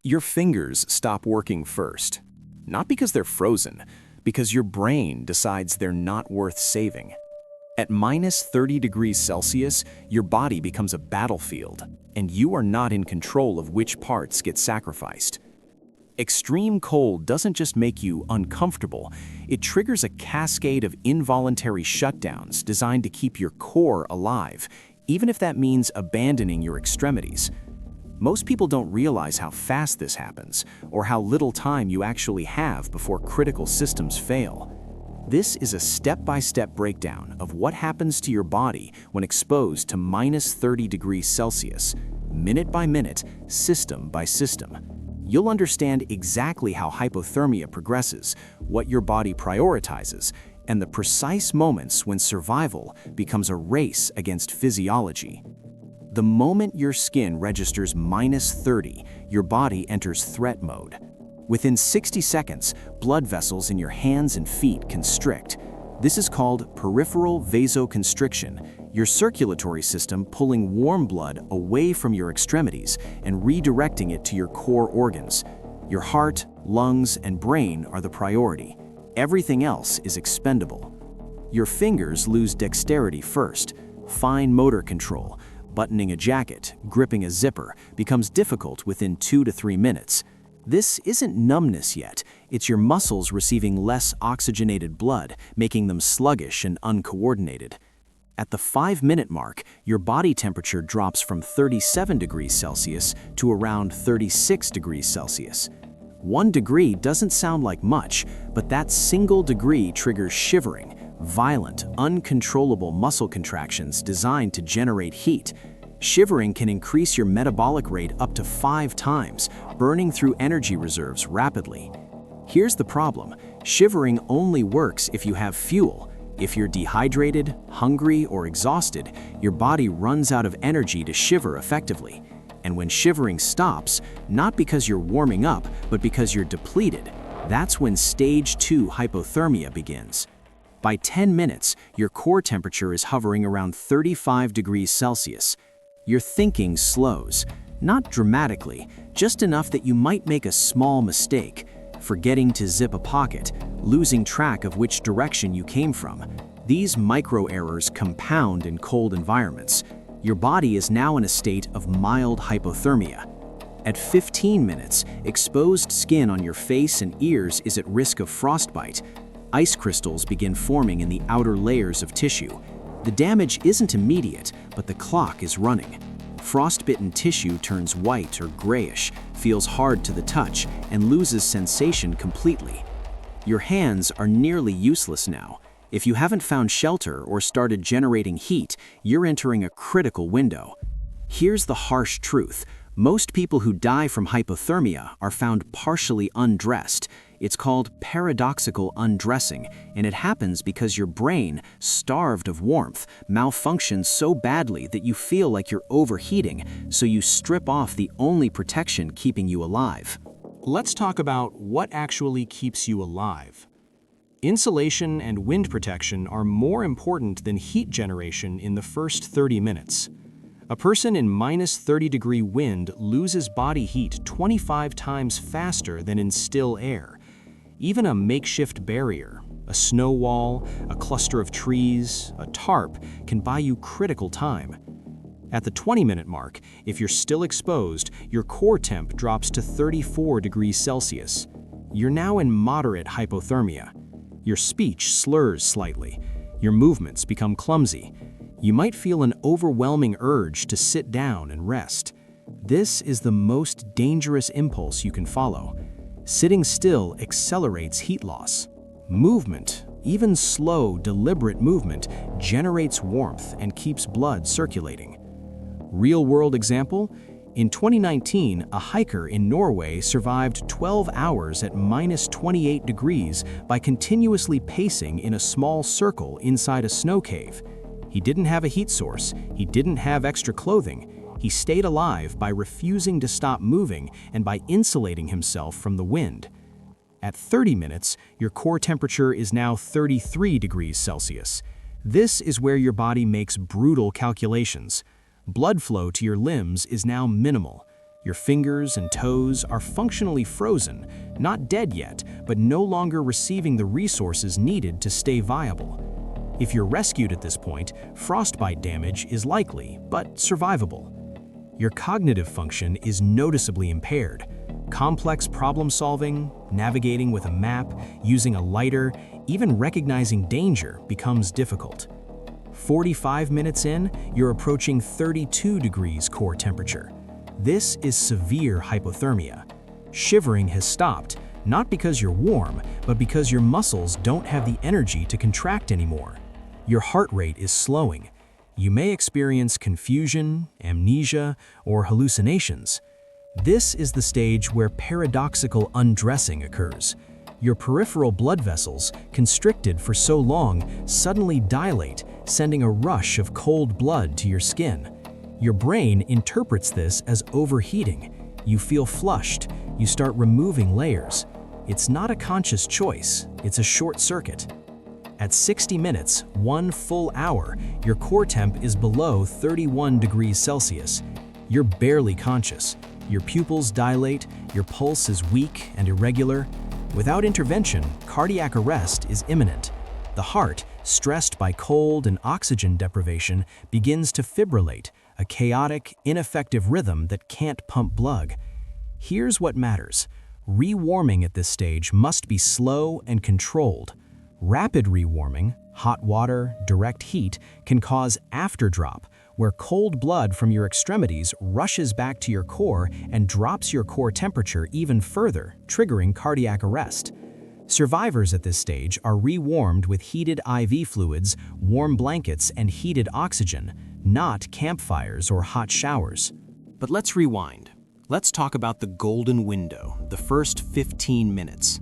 Your fingers stop working first. Not because they're frozen, because your brain decides they're not worth saving. At minus 30 degrees Celsius, your body becomes a battlefield, and you are not in control of which parts get sacrificed. Extreme cold doesn't just make you uncomfortable, it triggers a cascade of involuntary shutdowns designed to keep your core alive, even if that means abandoning your extremities. Most people don't realize how fast this happens, or how little time you actually have before critical systems fail. This is a step-by-step breakdown of what happens to your body when exposed to minus 30 degrees Celsius, minute by minute, system by system. You'll understand exactly how hypothermia progresses, what your body prioritizes, and the precise moments when survival becomes a race against physiology. The moment your skin registers minus 30, your body enters threat mode. Within 60 seconds, blood vessels in your hands and feet constrict. This is called peripheral vasoconstriction, your circulatory system pulling warm blood away from your extremities and redirecting it to your core organs. Your heart, lungs, and brain are the priority. Everything else is expendable. Your fingers lose dexterity first. Fine motor control, buttoning a jacket, gripping a zipper, becomes difficult within 2 to 3 minutes. This isn't numbness yet, it's your muscles receiving less oxygenated blood, making them sluggish and uncoordinated. At the 5-minute mark, your body temperature drops from 37 degrees Celsius to around 36 degrees Celsius. 1 degree doesn't sound like much, but that single degree triggers shivering, violent, uncontrollable muscle contractions designed to generate heat. Shivering can increase your metabolic rate up to 5 times, burning through energy reserves rapidly. Here's the problem: shivering only works if you have fuel. If you're dehydrated, hungry, or exhausted, your body runs out of energy to shiver effectively. And when shivering stops, not because you're warming up, but because you're depleted, that's when stage 2 hypothermia begins. By 10 minutes, your core temperature is hovering around 35 degrees Celsius. Your thinking slows, not dramatically, just enough that you might make a small mistake, forgetting to zip a pocket, losing track of which direction you came from. These micro-errors compound in cold environments. Your body is now in a state of mild hypothermia. At 15 minutes, exposed skin on your face and ears is at risk of frostbite. Ice crystals begin forming in the outer layers of tissue. The damage isn't immediate, but the clock is running. Frostbitten tissue turns white or grayish, feels hard to the touch, and loses sensation completely. Your hands are nearly useless now. If you haven't found shelter or started generating heat, you're entering a critical window. Here's the harsh truth: most people who die from hypothermia are found partially undressed. It's called paradoxical undressing, and it happens because your brain, starved of warmth, malfunctions so badly that you feel like you're overheating, so you strip off the only protection keeping you alive. Let's talk about what actually keeps you alive. Insulation and wind protection are more important than heat generation in the first 30 minutes. A person in minus 30-degree wind loses body heat 25 times faster than in still air. Even a makeshift barrier, a snow wall, a cluster of trees, a tarp can buy you critical time. At the 20-minute mark, if you're still exposed, your core temp drops to 34 degrees Celsius. You're now in moderate hypothermia. Your speech slurs slightly. Your movements become clumsy. You might feel an overwhelming urge to sit down and rest. This is the most dangerous impulse you can follow. Sitting still accelerates heat loss. Movement, even slow, deliberate movement, generates warmth and keeps blood circulating. Real-world example: in 2019, a hiker in Norway survived 12 hours at minus 28 degrees by continuously pacing in a small circle inside a snow cave. He didn't have a heat source, he didn't have extra clothing. He stayed alive by refusing to stop moving and by insulating himself from the wind. At 30 minutes, your core temperature is now 33 degrees Celsius. This is where your body makes brutal calculations. Blood flow to your limbs is now minimal. Your fingers and toes are functionally frozen, not dead yet, but no longer receiving the resources needed to stay viable. If you're rescued at this point, frostbite damage is likely, but survivable. Your cognitive function is noticeably impaired. Complex problem solving, navigating with a map, using a lighter, even recognizing danger becomes difficult. 45 minutes in, you're approaching 32 degrees core temperature. This is severe hypothermia. Shivering has stopped, not because you're warm, but because your muscles don't have the energy to contract anymore. Your heart rate is slowing. You may experience confusion, amnesia, or hallucinations. This is the stage where paradoxical undressing occurs. Your peripheral blood vessels, constricted for so long, suddenly dilate, sending a rush of cold blood to your skin. Your brain interprets this as overheating. You feel flushed. You start removing layers. It's not a conscious choice. It's a short circuit. At 60 minutes, 1 full hour, your core temp is below 31 degrees Celsius. You're barely conscious. Your pupils dilate, your pulse is weak and irregular. Without intervention, cardiac arrest is imminent. The heart, stressed by cold and oxygen deprivation, begins to fibrillate, a chaotic, ineffective rhythm that can't pump blood. Here's what matters. Rewarming at this stage must be slow and controlled. Rapid rewarming, hot water, direct heat, can cause afterdrop, where cold blood from your extremities rushes back to your core and drops your core temperature even further, triggering cardiac arrest. Survivors at this stage are rewarmed with heated IV fluids, warm blankets, and heated oxygen, not campfires or hot showers. But let's rewind. Let's talk about the golden window, the first 15 minutes.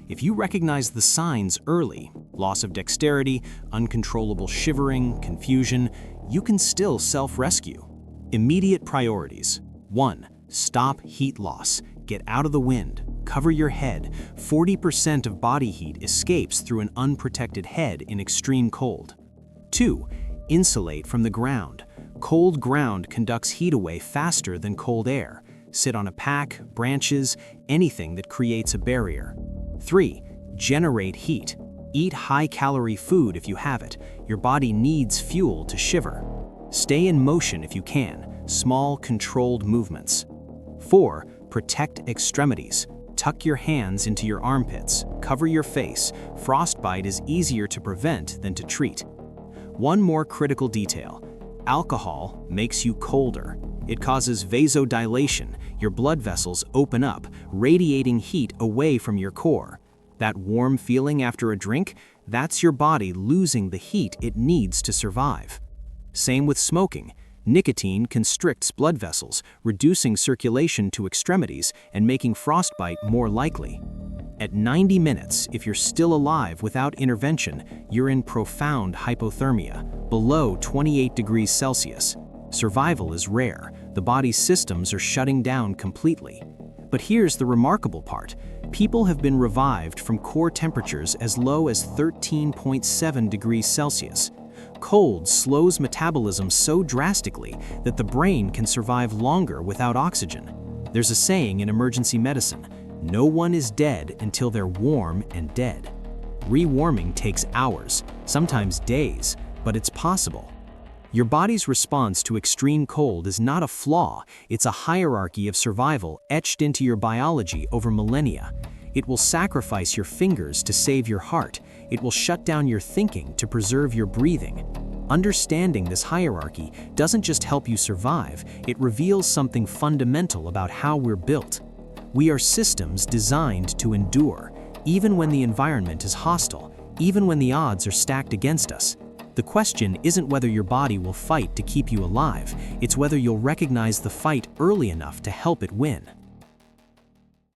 If you recognize the signs early, loss of dexterity, uncontrollable shivering, confusion, you can still self-rescue. Immediate priorities. 1. Stop heat loss. Get out of the wind. Cover your head. 40% of body heat escapes through an unprotected head in extreme cold. 2. Insulate from the ground. Cold ground conducts heat away faster than cold air. Sit on a pack, branches, anything that creates a barrier. 3. Generate heat. Eat high-calorie food if you have it. Your body needs fuel to shiver. Stay in motion if you can. Small, controlled movements. 4. Protect extremities. Tuck your hands into your armpits. Cover your face. Frostbite is easier to prevent than to treat. One more critical detail. Alcohol makes you colder. It causes vasodilation. Your blood vessels open up, radiating heat away from your core. That warm feeling after a drink, that's your body losing the heat it needs to survive. Same with smoking. Nicotine constricts blood vessels, reducing circulation to extremities and making frostbite more likely. At 90 minutes, if you're still alive without intervention, you're in profound hypothermia, below 28 degrees Celsius. Survival is rare. The body's systems are shutting down completely. But here's the remarkable part. People have been revived from core temperatures as low as 13.7 degrees Celsius. Cold slows metabolism so drastically that the brain can survive longer without oxygen. There's a saying in emergency medicine, no one is dead until they're warm and dead. Rewarming takes hours, sometimes days, but it's possible. Your body's response to extreme cold is not a flaw, it's a hierarchy of survival etched into your biology over millennia. It will sacrifice your fingers to save your heart. It will shut down your thinking to preserve your breathing. Understanding this hierarchy doesn't just help you survive, it reveals something fundamental about how we're built. We are systems designed to endure, even when the environment is hostile, even when the odds are stacked against us. The question isn't whether your body will fight to keep you alive, it's whether you'll recognize the fight early enough to help it win.